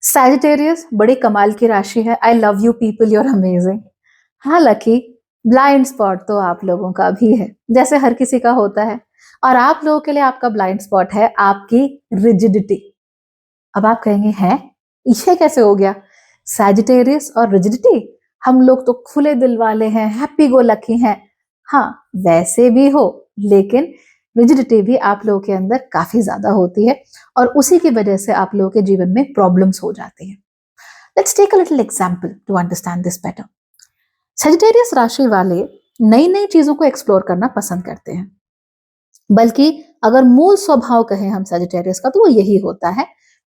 Sagittarius बड़ी कमाल की राशि है। I love you people, you are amazing. हालांकि ब्लाइंड स्पॉट तो आप लोगों का भी है, जैसे हर किसी का होता है। और आप लोगों के लिए आपका ब्लाइंड स्पॉट है आपकी रिजिडिटी। अब आप कहेंगे हैं ये कैसे हो गया, सैजिटेरियस और रिजिडिटी? हम लोग तो खुले दिल वाले हैं, हैप्पी गो लकी हैं। हाँ, वैसे भी हो, लेकिन रिजिडिटी भी आप लोगों के अंदर काफी ज्यादा होती है और उसी की वजह से आप लोगों के जीवन में प्रॉब्लम्स हो जाती हैं। Let's take a little example to understand this better. Sagittarius राशि वाले नई नई चीजों को एक्सप्लोर करना पसंद करते हैं, बल्कि अगर मूल स्वभाव कहें हम सजिटेरियस का तो वो यही होता है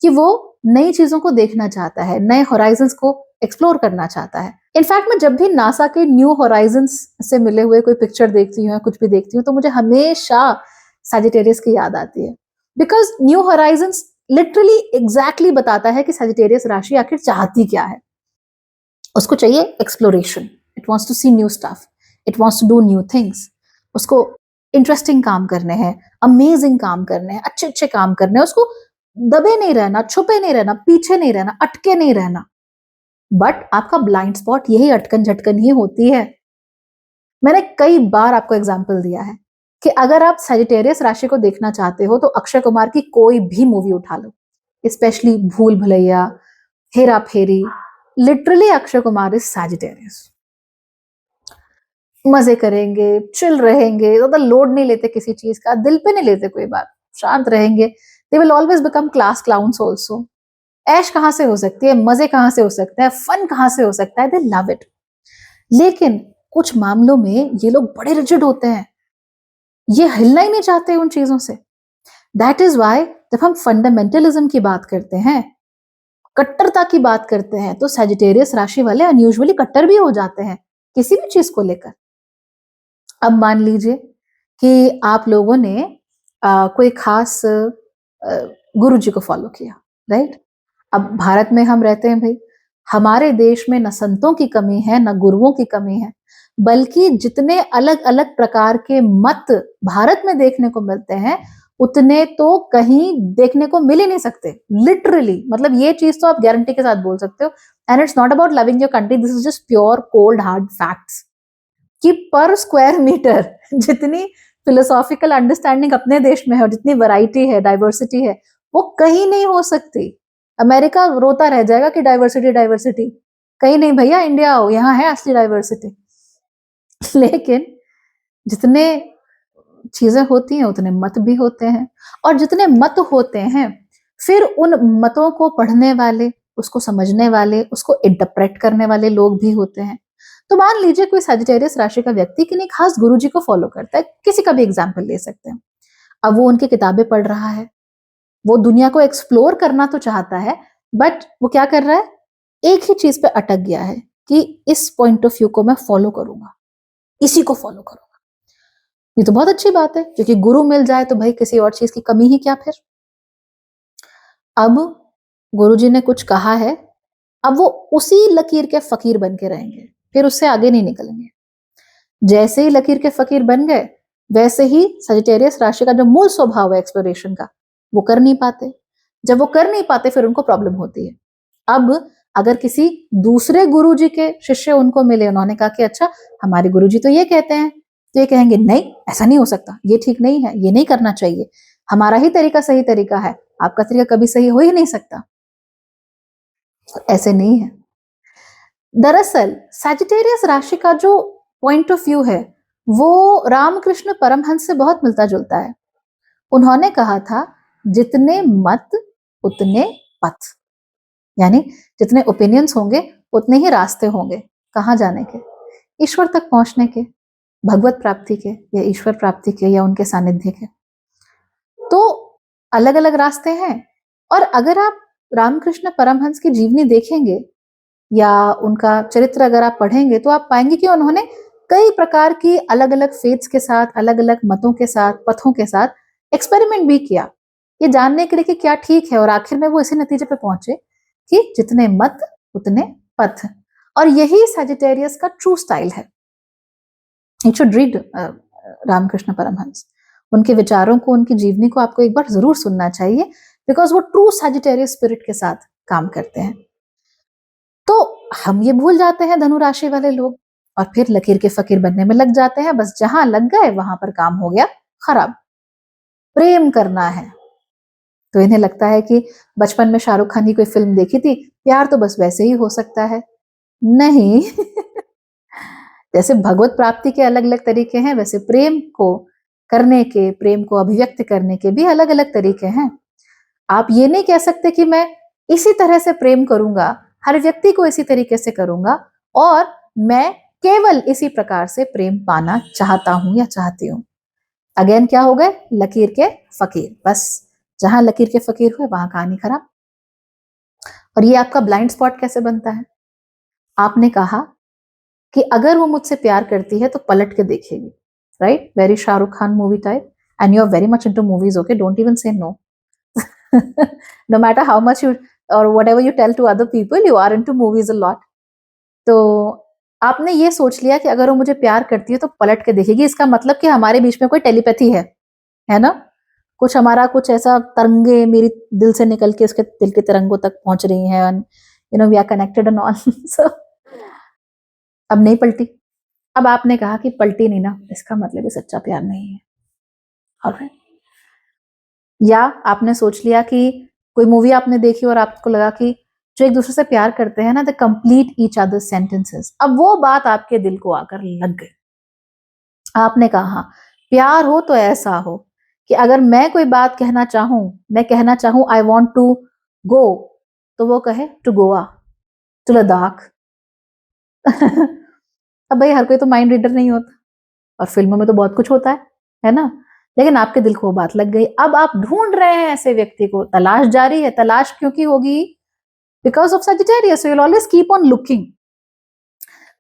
कि वो नई चीजों को देखना चाहता है, नए होराइजन्स को एक्सप्लोर करना चाहता है। इनफैक्ट मैं जब भी नासा के न्यू होराइजन्स से मिले हुए कोई पिक्चर देखती हूँ, कुछ भी देखती हूँ, तो मुझे हमेशा सजिटेरियस की याद आती है। Because new Horizons literally exactly बताता है कि सजिटेरियस राशि आखिर चाहती क्या है। उसको चाहिए exploration, it wants to see new stuff, it wants to do new things. उसको इंटरेस्टिंग काम करने हैं, अमेजिंग काम करने हैं, अच्छे अच्छे काम करने हैं। उसको दबे नहीं रहना, छुपे नहीं रहना, पीछे नहीं रहना, अटके नहीं रहना। बट आपका ब्लाइंड स्पॉट यही अटकन झटकन ही होती है। मैंने कई बार आपको एग्जाम्पल दिया है कि अगर आप सजिटेरियस राशि को देखना चाहते हो तो अक्षय कुमार की कोई भी मूवी उठा लो, specially Bhool Bhulaiyaa, Hera Pheri. Literally Akshay Kumar is Sagittarius. मजे करेंगे, चिल रहेंगे, ज्यादा लोड नहीं लेते किसी चीज का, दिल पे नहीं लेते कोई बात, शांत रहेंगे। They will always become class clowns also. ऐश कहां से हो सकती है, मजे कहां से हो सकता है, फन कहां से हो सकता है, दे लव इट। लेकिन कुछ मामलों में ये लोग बड़े रिजिड होते हैं, ये हिलना ही नहीं चाहते उन चीजों से। दैट इज वाई जब हम फंडामेंटलिज्म की बात करते हैं, कट्टरता की बात करते हैं, तो सजिटेरियस राशि वाले अनयूजुअली कट्टर भी हो जाते हैं किसी भी चीज को लेकर। अब मान लीजिए कि आप लोगों ने कोई खास गुरु जी को फॉलो किया, राइट? अब भारत में हम रहते हैं भाई, हमारे देश में न संतों की कमी है न गुरुओं की कमी है, बल्कि जितने अलग अलग प्रकार के मत भारत में देखने को मिलते हैं उतने तो कहीं देखने को मिल ही नहीं सकते। लिटरली, मतलब ये चीज तो आप गारंटी के साथ बोल सकते हो। And it's not about loving your country, this is just pure cold hard facts कि पर स्क्वायर मीटर जितनी फिलोसॉफिकल अंडरस्टैंडिंग अपने देश में है और जितनी वैरायटी है, डाइवर्सिटी है, वो कहीं नहीं हो सकती। अमेरिका रोता रह जाएगा कि डाइवर्सिटी डाइवर्सिटी, कहीं नहीं भैया, इंडिया आओ, यहाँ है असली डाइवर्सिटी। लेकिन जितने चीजें होती हैं उतने मत भी होते हैं, और जितने मत होते हैं फिर उन मतों को पढ़ने वाले, उसको समझने वाले, उसको इंटरप्रेट करने वाले लोग भी होते हैं। तो मान लीजिए कोई सजिटेरियस राशि का व्यक्ति किन्हीं खास गुरुजी को फॉलो करता है, किसी का भी एग्जाम्पल ले सकते हैं। अब वो उनकी किताबें पढ़ रहा है, वो दुनिया को एक्सप्लोर करना तो चाहता है, बट वो क्या कर रहा है, एक ही चीज पे अटक गया है कि इस पॉइंट ऑफ व्यू को मैं फॉलो करूंगा, इसी को फॉलो करूंगा। ये तो बहुत अच्छी बात है, क्योंकि गुरु मिल जाए तो भाई किसी और चीज की कमी ही क्या फिर। अब गुरुजी ने कुछ कहा है, अब वो उसी लकीर के फकीर बन के रहेंगे, फिर उससे आगे नहीं निकलेंगे। जैसे ही लकीर के फकीर बन गए, वैसे ही सजिटेरियस राशि का जो मूल स्वभाव है एक्सप्लोरेशन का, वो कर नहीं पाते। जब वो कर नहीं पाते फिर उनको प्रॉब्लम होती है। अब अगर किसी दूसरे गुरुजी के शिष्य उनको मिले, उन्होंने कहा कि अच्छा हमारे गुरुजी तो ये कहते हैं, तो ये कहेंगे नहीं ऐसा नहीं हो सकता, ये ठीक नहीं है, ये नहीं करना चाहिए, हमारा ही तरीका सही तरीका है, आपका तरीका कभी सही हो ही नहीं सकता। तो ऐसे नहीं है। दरअसल सजिटेरियस राशि का जो पॉइंट ऑफ व्यू है वो रामकृष्ण परमहंस से बहुत मिलता जुलता है। उन्होंने कहा था जितने मत उतने पथ, यानी जितने ओपिनियंस होंगे उतने ही रास्ते होंगे। कहाँ जाने के? ईश्वर तक पहुंचने के, भगवत प्राप्ति के, या ईश्वर प्राप्ति के, या उनके सानिध्य के। तो अलग अलग रास्ते हैं। और अगर आप रामकृष्ण परमहंस की जीवनी देखेंगे या उनका चरित्र अगर आप पढ़ेंगे तो आप पाएंगे कि उन्होंने कई प्रकार की अलग अलग फेथ्स के साथ, अलग अलग मतों के साथ, पथों के साथ एक्सपेरिमेंट भी किया, ये जानने के लिए कि क्या ठीक है। और आखिर में वो इसी नतीजे पे पहुंचे कि जितने मत उतने पथ। और यही सजिटेरियस का ट्रू स्टाइल है। You should read Ramakrishna Paramahamsa, उनके विचारों को, उनकी जीवनी को आपको एक बार जरूर सुनना चाहिए, बिकॉज वो ट्रू सजिटेरियस स्पिरिट के साथ काम करते हैं। तो हम ये भूल जाते हैं धनु राशि वाले लोग, और फिर लकीर के फकीर बनने में लग जाते हैं। बस जहां लग गए वहां पर काम हो गया खराब। प्रेम करना है तो इन्हें लगता है कि बचपन में शाहरुख खान की कोई फिल्म देखी थी, प्यार तो बस वैसे ही हो सकता है। नहीं। जैसे भगवत प्राप्ति के अलग अलग तरीके हैं, वैसे प्रेम को करने के, प्रेम को अभिव्यक्त करने के भी अलग अलग तरीके हैं। आप ये नहीं कह सकते कि मैं इसी तरह से प्रेम करूंगा, हर व्यक्ति को इसी तरीके से करूंगा, और मैं केवल इसी प्रकार से प्रेम पाना चाहता हूं या चाहती हूं। अगेन क्या हो गए, लकीर के फकीर। बस जहां लकीर के फकीर हुए वहां कहानी खराब। और ये आपका ब्लाइंड स्पॉट कैसे बनता है? आपने कहा कि अगर वो मुझसे प्यार करती है तो पलट के देखेगी, right? Very Shahrukh Khan movie type, and you are very much into movies, okay? Don't even say no. No matter how much you or whatever you tell to other people, you are into movies a lot. तो आपने ये सोच लिया कि अगर वो मुझे प्यार करती है तो पलट के देखेगी, इसका मतलब कि हमारे बीच में कोई टेलीपैथी है ना? कुछ हमारा कुछ ऐसा तरंगे मेरी दिल से निकल के उसके दिल के तरंगों तक पहुंच रही हैं, and you know we are connected and all. So अब नहीं पलटी। अब आपने कहा कि पलटी नहीं ना, इसका मतलब ये सच्चा प्यार नहीं है। ऑलराइट। या आपने सोच लिया कि कोई मूवी आपने देखी और आपको लगा कि जो एक दूसरे से प्यार करते हैं ना, they complete each other sentences. अब वो बात आपके दिल को आकर लग गई। आपने कहा प्यार हो तो ऐसा हो कि अगर मैं कोई बात कहना चाहूं, मैं कहना चाहूं आई वॉन्ट टू गो, तो वो कहे टू गोवा, टू लद्दाख। अब भाई हर कोई तो माइंड रीडर नहीं होता, और फिल्मों में तो बहुत कुछ होता है ना? लेकिन आपके दिल को वो बात लग गई। अब आप ढूंढ रहे हैं ऐसे व्यक्ति को, तलाश जारी है। तलाश क्योंकि होगी? Because of Sagittarius, you will always keep on looking.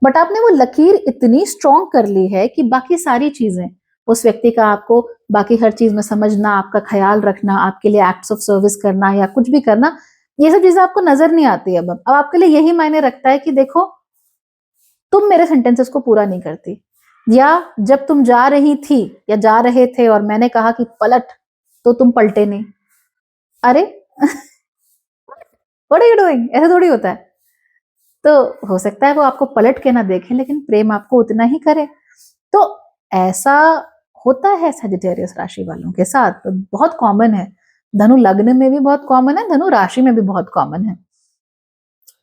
But आपने वो लकीर इतनी स्ट्रॉन्ग कर ली है कि बाकी सारी चीजें, उस व्यक्ति का आपको बाकी हर चीज में समझना, आपका ख्याल रखना, आपके लिए एक्ट्स ऑफ सर्विस करना या कुछ भी करना, ये सब चीजें आपको नजर नहीं आती। अब आपके लिए यही मायने रखता है कि देखो तुम मेरे सेंटेंसेस को पूरा नहीं करती, या जब तुम जा रही थी या जा रहे थे और मैंने कहा कि पलट, तो तुम पलटे नहीं। अरे व्हाट आर यू डूइंग? ऐसा थोड़ी होता है। तो हो सकता है वो आपको पलट के ना देखें, लेकिन प्रेम आपको उतना ही करे। तो ऐसा होता है सजिटेरियस राशि वालों के साथ, तो बहुत कॉमन है। धनु लग्न में भी बहुत कॉमन है, धनु राशि में भी बहुत कॉमन है।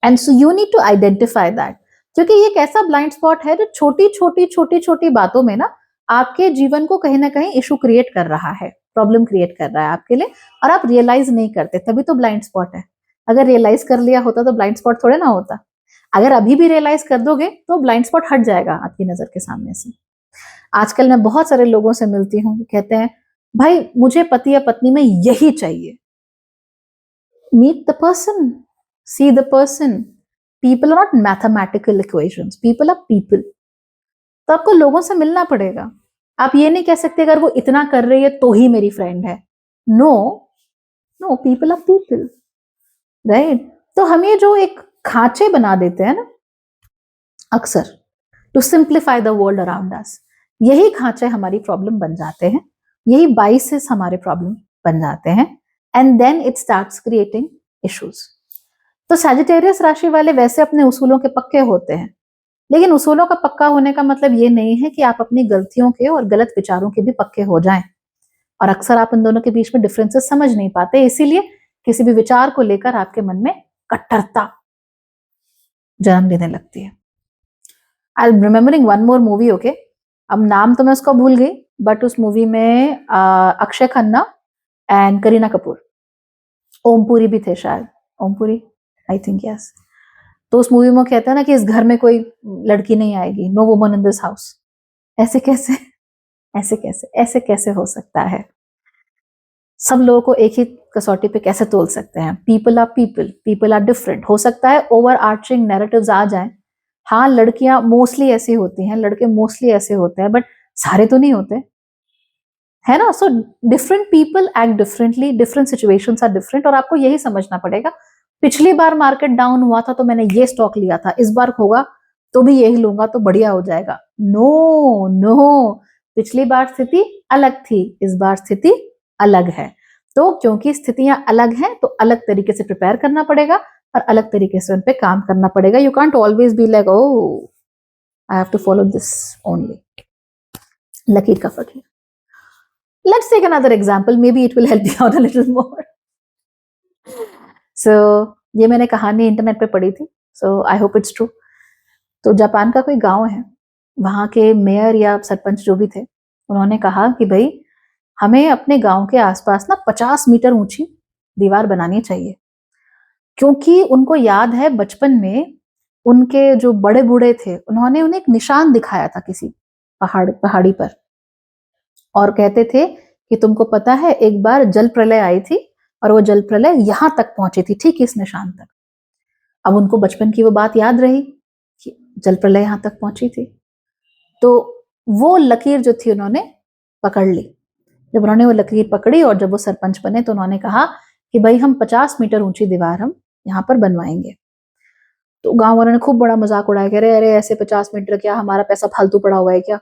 And so you need to identify that, क्योंकि ये एक ऐसा ब्लाइंड स्पॉट है जो छोटी छोटी छोटी छोटी बातों में ना आपके जीवन को कहीं ना कहीं इशू क्रिएट कर रहा है, प्रॉब्लम क्रिएट कर रहा है आपके लिए, और आप रियलाइज नहीं करते, तभी तो ब्लाइंड स्पॉट है। अगर रियलाइज कर लिया होता तो ब्लाइंड स्पॉट थोड़े ना होता। अगर अभी भी रियलाइज कर दोगे तो ब्लाइंड स्पॉट हट जाएगा आपकी नजर के सामने से। आजकल मैं बहुत सारे लोगों से मिलती हूँ, कहते हैं भाई मुझे पति या पत्नी में यही चाहिए। Meet the person, see the person. People are not mathematical equations, people are people. तो आपको लोगों से मिलना पड़ेगा। आप ये नहीं कह सकते अगर वो इतना कर रही है तो ही मेरी फ्रेंड है। No no, people are people, right? तो हम ये जो एक खांचे बना देते हैं ना अक्सर, to simplify the world around us, यही खांचे हमारी प्रॉब्लम बन जाते हैं, यही बाइसेस हमारे प्रॉब्लम बन जाते हैं, and then it starts creating issues. तो सैजिटेरियस राशि वाले वैसे अपने उसूलों के पक्के होते हैं, लेकिन उसूलों का पक्का होने का मतलब ये नहीं है कि आप अपनी गलतियों के और गलत विचारों के भी पक्के हो जाएं। और अक्सर आप इन दोनों के बीच में डिफरेंसेस समझ नहीं पाते, इसीलिए किसी भी विचार को लेकर आपके मन में कट्टरता जन्म लेने लगती है। I am remembering one more movie, okay? अब नाम तो मैं उसका भूल गई, बट उस मूवी में अक्षय खन्ना एंड करीना कपूर, ओमपुरी भी थे शायद, ओमपुरी, आई थिंक यस। तो उस मूवी में कहता है ना कि इस घर में कोई लड़की नहीं आएगी, no woman in this house. ऐसे कैसे, ऐसे कैसे, ऐसे कैसे हो सकता है? सब लोगों को एक ही कसौटी पे कैसे तोल सकते हैं? People are people, people are different. हो सकता है ओवर आर्चिंग नैरेटिव्स आ जाएं, हाँ लड़कियां मोस्टली ऐसी होती हैं, लड़के मोस्टली ऐसे होते हैं, बट सारे तो नहीं होते, है ना? So different people act differently, different situations are different, और आपको यही समझना पड़ेगा। पिछली बार मार्केट डाउन हुआ था तो मैंने ये स्टॉक लिया था, इस बार होगा तो भी यही लूंगा तो बढ़िया हो जाएगा। नो नो, पिछली बार स्थिति अलग थी, इस बार स्थिति अलग है। तो क्योंकि स्थितियां अलग हैं तो अलग तरीके से प्रिपेयर करना पड़ेगा और अलग तरीके से उन पे काम करना पड़ेगा. You can't always be like, oh I have to follow this only. लकीर का फकीर. Let's take another example, maybe it will help you out a little more. So ये मैंने कहानी इंटरनेट पे पढ़ी थी, so I hope it's true. तो जापान का कोई गांव है, वहां के मेयर या सरपंच जो भी थे, उन्होंने कहा कि भाई हमें अपने गांव के आसपास ना 50 मीटर ऊंची दीवार बनानी चाहिए, क्योंकि उनको याद है बचपन में उनके जो बड़े बूढ़े थे उन्होंने उन्हें एक निशान दिखाया था किसी पहाड़ी पर, और कहते थे कि तुमको पता है एक बार जल प्रलय आई थी और वो जल प्रलय यहां तक पहुंची थी, ठीक इस निशान तक. अब उनको बचपन की वो बात याद रही कि जल प्रलय यहां तक पहुंची थी, तो वो लकीर जो थी उन्होंने पकड़ ली. जब उन्होंने वो लकीर पकड़ी और जब वो सरपंच बने तो उन्होंने कहा कि भाई हम 50 मीटर ऊंची दीवार हम यहाँ पर बनवाएंगे. तो गांव वालों ने खूब बड़ा मजाक उड़ाया, कह रहे अरे ऐसे 50 मीटर क्या, हमारा पैसा फालतू पड़ा हुआ है क्या,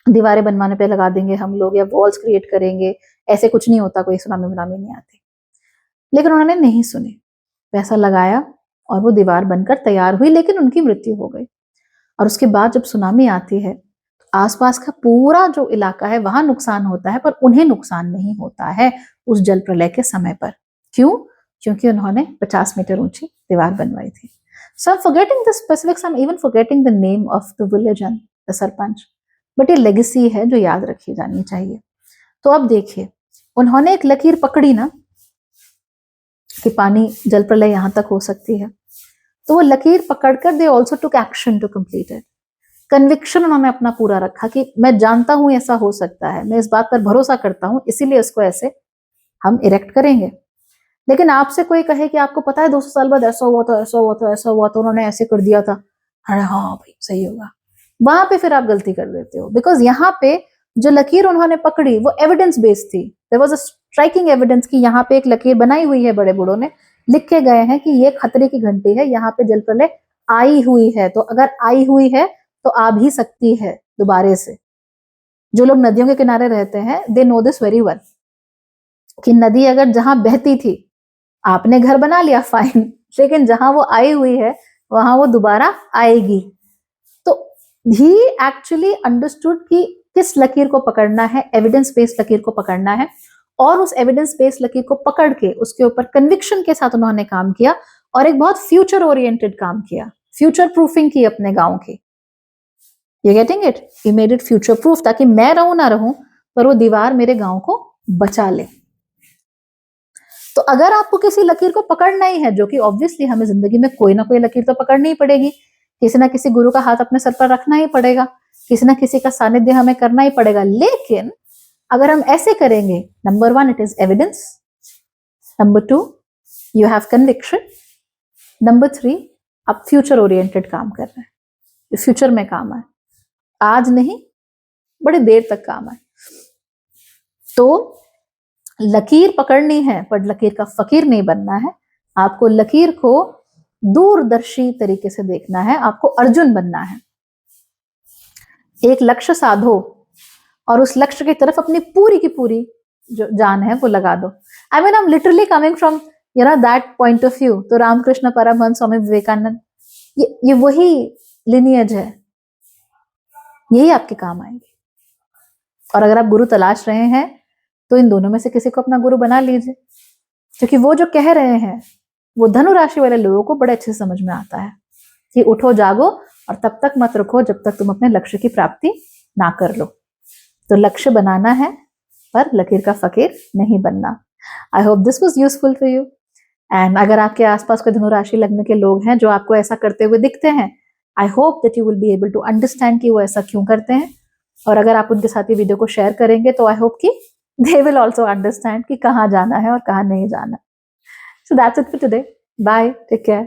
दीवारें बनवाने पे लगा देंगे हम लोग या वॉल्स क्रिएट करेंगे, ऐसे कुछ नहीं होता, कोई सुनामी वनामी नहीं आती. लेकिन उन्होंने नहीं सुनी, पैसा लगाया और वो दीवार बनकर तैयार हुई, लेकिन उनकी मृत्यु हो गई. और उसके बाद जब सुनामी आती है तो आसपास का पूरा जो इलाका है वहां नुकसान होता है, पर उन्हें नुकसान नहीं होता है उस जल प्रलय के समय पर. क्यों? क्योंकि उन्होंने 50 मीटर ऊंची दीवार बनवाई थी. So I'm forgetting the specifics, I'm even forgetting the name of the village and the sarpanch, but ये लेगेसी है जो याद रखी जानी चाहिए. तो अब देखिए, उन्होंने एक लकीर पकड़ी ना कि पानी जल प्रलय यहां तक हो सकती है, तो वो लकीर पकड़कर they also took action to complete it. Conviction उन्होंने अपना पूरा रखा कि मैं जानता हूं ऐसा हो सकता है, मैं इस बात पर भरोसा करता हूं, इसीलिए इसको ऐसे हम इरेक्ट करेंगे. लेकिन आपसे कोई कहे कि आपको पता है 200 साल बाद ऐसा हुआ था, ऐसा हुआ था, ऐसा हुआ था, उन्होंने ऐसे कर दिया था, अरे हाँ भाई सही होगा, वहां पे फिर आप गलती कर देते हो. बिकॉज यहाँ पे जो लकीर उन्होंने पकड़ी वो एविडेंस बेस्ड थी. There was a striking evidence कि यहाँ पे एक लकीर बनाई हुई है, बड़े बूढ़ों ने लिख के गए हैं कि ये खतरे की घंटी है, यहाँ पे जल प्रलय आई हुई है, तो अगर आई हुई है तो आ भी सकती है दोबारे से. जो लोग नदियों के किनारे रहते हैं they know this very well कि नदी अगर जहां बहती थी आपने घर बना लिया फाइन, लेकिन जहां वो आई हुई है वहां वो दोबारा आएगी. तो ही एक्चुअली अंडरस्टूड कि किस लकीर को पकड़ना है, एविडेंस बेस्ड लकीर को पकड़ना है, और उस एविडेंस बेस्ड लकीर को पकड़ के उसके ऊपर कन्विक्शन के साथ उन्होंने काम किया और एक बहुत फ्यूचर ओरिएंटेड काम किया, फ्यूचर प्रूफिंग की अपने गांव की. You getting it? He made it future proof, ताकि मैं रहूं ना रहूं पर वो दीवार मेरे गांव को बचा ले. तो अगर आपको किसी लकीर को पकड़ना ही है, जो कि ऑब्वियसली हमें जिंदगी में कोई ना कोई लकीर तो पकड़नी ही पड़ेगी, किसी ना किसी गुरु का हाथ अपने सर पर रखना ही पड़ेगा, किसी ना किसी का सानिध्य हमें करना ही पड़ेगा. लेकिन अगर हम ऐसे करेंगे, number 1 it is evidence, number 2 you have conviction, number 3 आप फ्यूचर ओरिएंटेड काम कर रहे हैं, जो फ्यूचर में काम आए, आज नहीं बड़ी देर तक काम आए. तो लकीर पकड़नी है पर लकीर का फकीर नहीं बनना है. आपको लकीर को दूरदर्शी तरीके से देखना है, आपको अर्जुन बनना है. एक लक्ष्य साधो और उस लक्ष्य की तरफ अपनी पूरी की पूरी जो जान है वो लगा दो. I mean I am literally coming from that point of view. तो रामकृष्ण परमहंस, स्वामी विवेकानंद, ये वही लिनियज है, यही आपके काम आएंगे. और अगर आप गुरु तलाश रहे हैं तो इन दोनों में से किसी को अपना गुरु बना लीजिए, क्योंकि वो जो कह रहे हैं वो धनु राशि वाले लोगों को बड़े अच्छे से समझ में आता है कि उठो जागो और तब तक मत रुको जब तक तुम अपने लक्ष्य की प्राप्ति ना कर लो. तो लक्ष्य बनाना है पर लकीर का फकीर नहीं बनना. I hope this was useful for you. And अगर आपके आसपास कोई धनु राशि लगने के लोग हैं जो आपको ऐसा करते हुए दिखते हैं, I hope that you will be able to understand कि वो ऐसा क्यों करते हैं. और अगर आप उनके साथ ये वीडियो को शेयर करेंगे तो आई होप कि they will also understand कि कहाँ जाना है और कहाँ नहीं जाना. So that's it for today. Bye. Take care.